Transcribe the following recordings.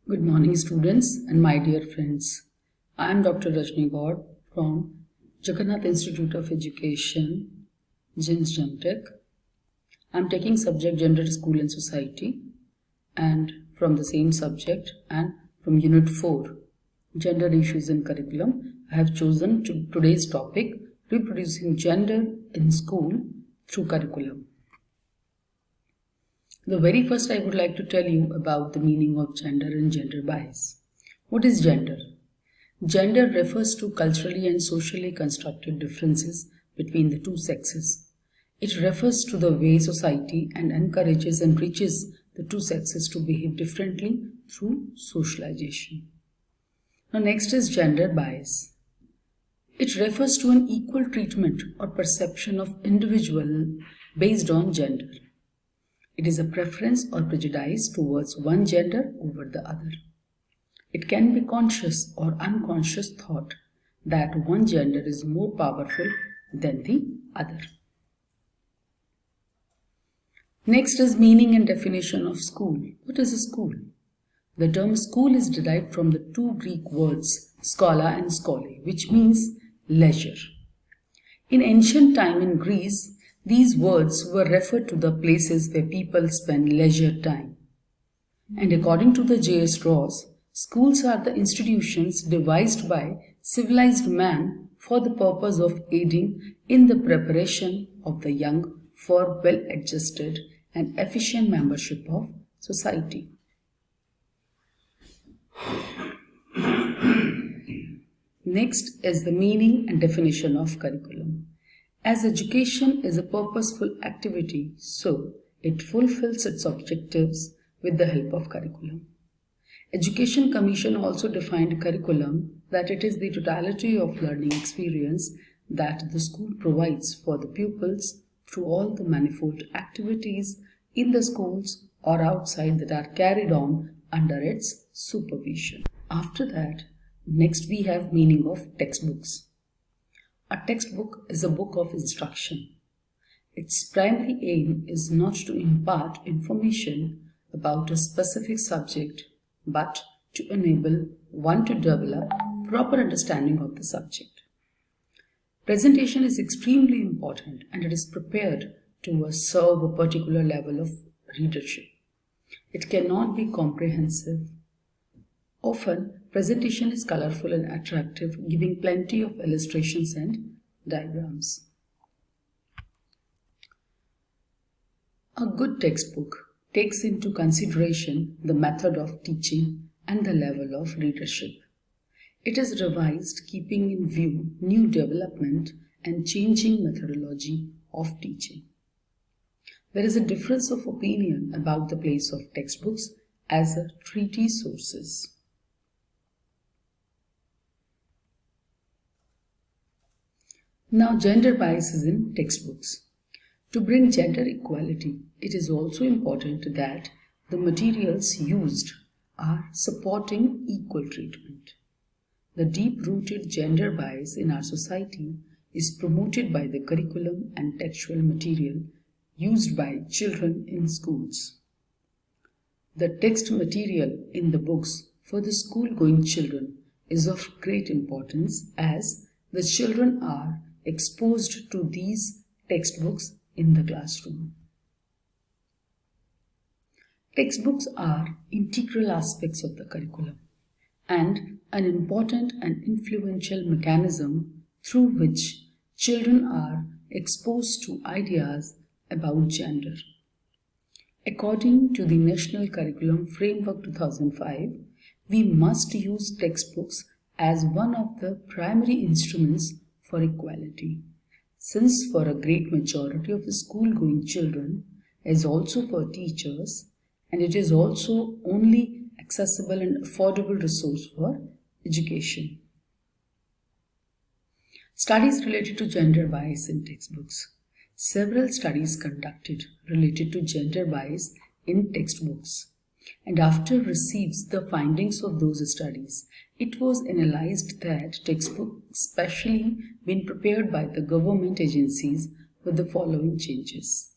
Good morning, students and my dear friends. I am Dr. Rajni Gaur from Jagannath Institute of Education, JINS Jamtech. I am taking subject Gender, School and Society, and from the same subject and from Unit 4, Gender Issues in Curriculum, I have chosen today's topic, Reproducing Gender in School through Curriculum. The very first I would like to tell you about the meaning of gender and gender bias. What is gender? Gender refers to culturally and socially constructed differences between the two sexes. It refers to the way society encourages and reaches the two sexes to behave differently through socialization. Now next is gender bias. It refers to an equal treatment or perception of individual based on gender. It is a preference or prejudice towards one gender over the other. It can be conscious or unconscious thought that one gender is more powerful than the other. Next is meaning and definition of school. What is a school? The term school is derived from the two Greek words schola and schole, which means leisure. In ancient time in Greece, these words were referred to the places where people spend leisure time. And according to the J.S. Ross, schools are the institutions devised by civilized man for the purpose of aiding in the preparation of the young for well-adjusted and efficient membership of society. Next is the meaning and definition of curriculum. As education is a purposeful activity, so it fulfills its objectives with the help of curriculum. Education Commission also defined curriculum that it is the totality of learning experience that the school provides for the pupils through all the manifold activities in the schools or outside that are carried on under its supervision. After that, next we have meaning of textbooks. A textbook is a book of instruction. Its primary aim is not to impart information about a specific subject, but to enable one to develop proper understanding of the subject. Presentation is extremely important and it is prepared to serve a particular level of readership. It cannot be comprehensive. Often, presentation is colorful and attractive, giving plenty of illustrations and diagrams. A good textbook takes into consideration the method of teaching and the level of readership. It is revised keeping in view new development and changing methodology of teaching. There is a difference of opinion about the place of textbooks as a treatise sources. Now, gender biases in textbooks. To bring gender equality, it is also important that the materials used are supporting equal treatment. The deep-rooted gender bias in our society is promoted by the curriculum and textual material used by children in schools. The text material in the books for the school-going children is of great importance as the children are exposed to these textbooks in the classroom. Textbooks are integral aspects of the curriculum and an important and influential mechanism through which children are exposed to ideas about gender. According to the National Curriculum Framework 2005, we must use textbooks as one of the primary instruments for equality, since for a great majority of school-going children, as also for teachers, and it is also only accessible and affordable resource for education. Studies related to gender bias in textbooks. Several studies conducted related to gender bias in textbooks, and after receives the findings of those studies, it was analyzed that textbooks specially been prepared by the government agencies with the following changes.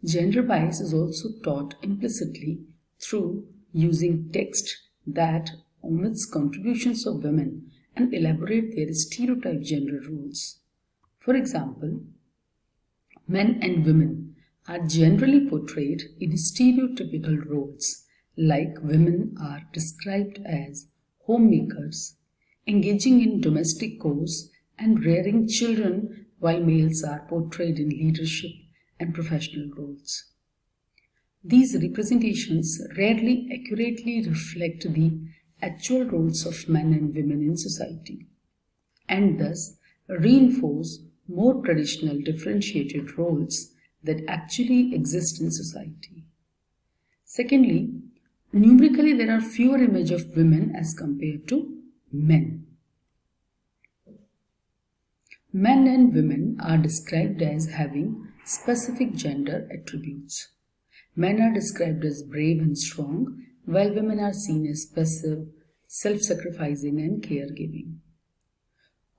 Gender bias is also taught implicitly through using text that omits contributions of women and elaborate their stereotype gender roles. For example, men and women are generally portrayed in stereotypical roles, like women are described as homemakers, engaging in domestic chores and rearing children, while males are portrayed in leadership and professional roles. These representations rarely accurately reflect the actual roles of men and women in society, and thus reinforce more traditional differentiated roles that actually exist in society. Secondly, numerically there are fewer images of women as compared to men. Men and women are described as having specific gender attributes. Men are described as brave and strong, while women are seen as passive, self-sacrificing and caregiving.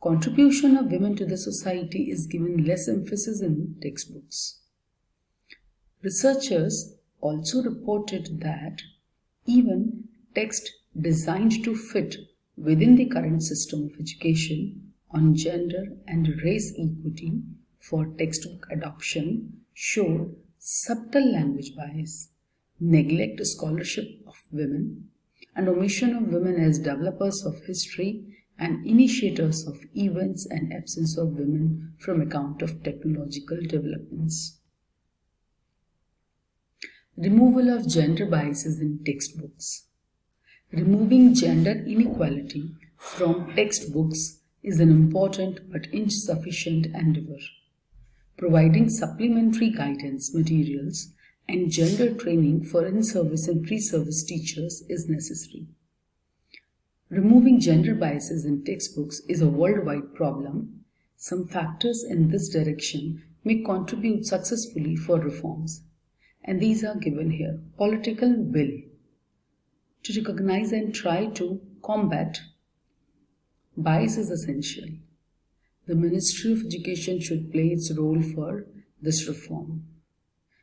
Contribution of women to the society is given less emphasis in textbooks. Researchers also reported that even text designed to fit within the current system of education on gender and race equity for textbook adoption showed subtle language bias, neglect scholarship of women, and omission of women as developers of history and initiators of events and absence of women from account of technological developments. Removal of gender biases in textbooks. Removing gender inequality from textbooks is an important but insufficient endeavor. Providing supplementary guidance materials and gender training for in-service and pre-service teachers is necessary. Removing gender biases in textbooks is a worldwide problem. Some factors in this direction may contribute successfully for reforms, and these are given here. Political will to recognize and try to combat bias is essential. The Ministry of Education should play its role for this reform.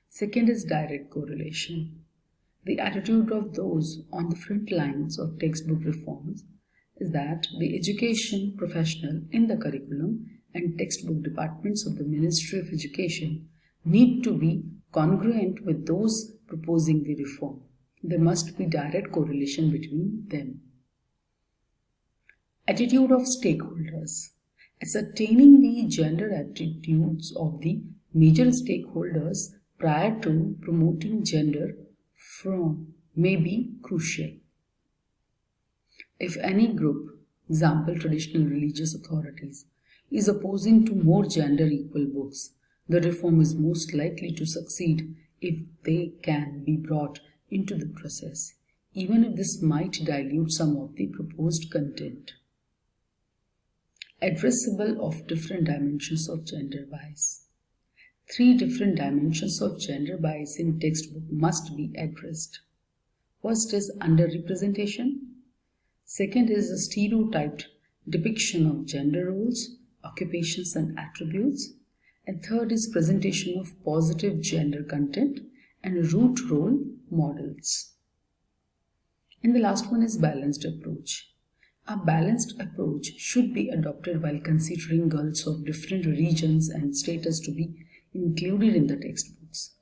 Second is direct correlation. The attitude of those on the front lines of textbook reforms is that the education professional in the curriculum and textbook departments of the Ministry of Education need to be congruent with those proposing the reform. There must be direct correlation between them. Attitude of stakeholders. Ascertaining the gender attitudes of the major stakeholders prior to promoting gender from may be crucial. If any group, example traditional religious authorities, is opposing to more gender equal books, the reform is most likely to succeed if they can be brought into the process, even if this might dilute some of the proposed content. Addressable of different dimensions of gender bias. 3 different dimensions of gender bias in textbook must be addressed. First is underrepresentation. Second is a stereotyped depiction of gender roles, occupations and attributes. And third is presentation of positive gender content and root role models. And the last one is balanced approach. A balanced approach should be adopted while considering girls of different regions and status to be included in the textbooks.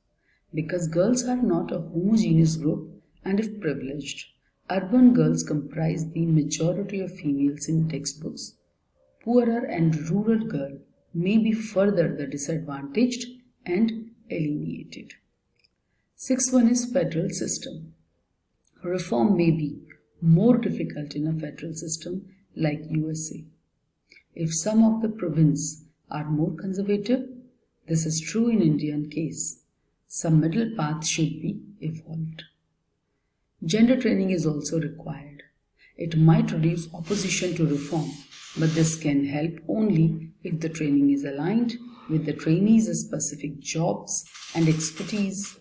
Because girls are not a homogeneous group, and if privileged, urban girls comprise the majority of females in textbooks. Poorer and rural girls may be further the disadvantaged and alienated. Sixth one is federal system. Reform may be more difficult in a federal system like USA. If some of the provinces are more conservative, this is true in Indian case. Some middle path should be evolved. Gender training is also required. It might reduce opposition to reform, but this can help only if the training is aligned with the trainees' specific jobs and expertise.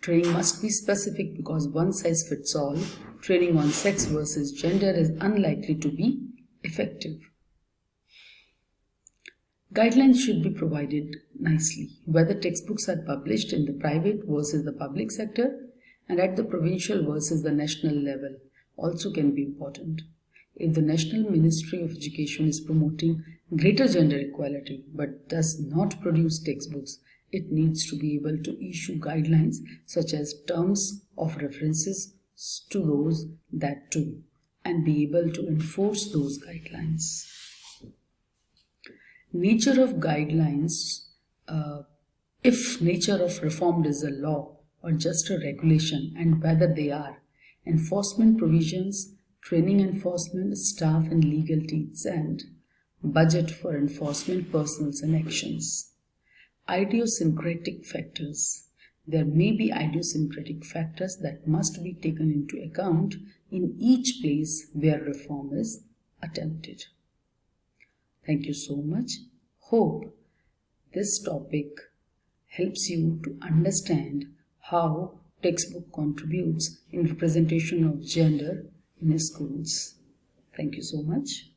Training must be specific because one size fits all. Training on sex versus gender is unlikely to be effective. Guidelines should be provided nicely, whether textbooks are published in the private versus the public sector, and at the provincial versus the national level also can be important. If the National Ministry of Education is promoting greater gender equality but does not produce textbooks, it needs to be able to issue guidelines such as terms of references to those that do, and be able to enforce those guidelines. Nature of guidelines, if nature of reform is a law or just a regulation, and whether they are enforcement provisions, training enforcement staff and legal teams, and budget for enforcement personnel and actions. Idiosyncratic factors. There may be idiosyncratic factors that must be taken into account in each place where reform is attempted. Thank you so much. Hope this topic helps you to understand how textbook contributes in representation of gender in schools. Thank you so much.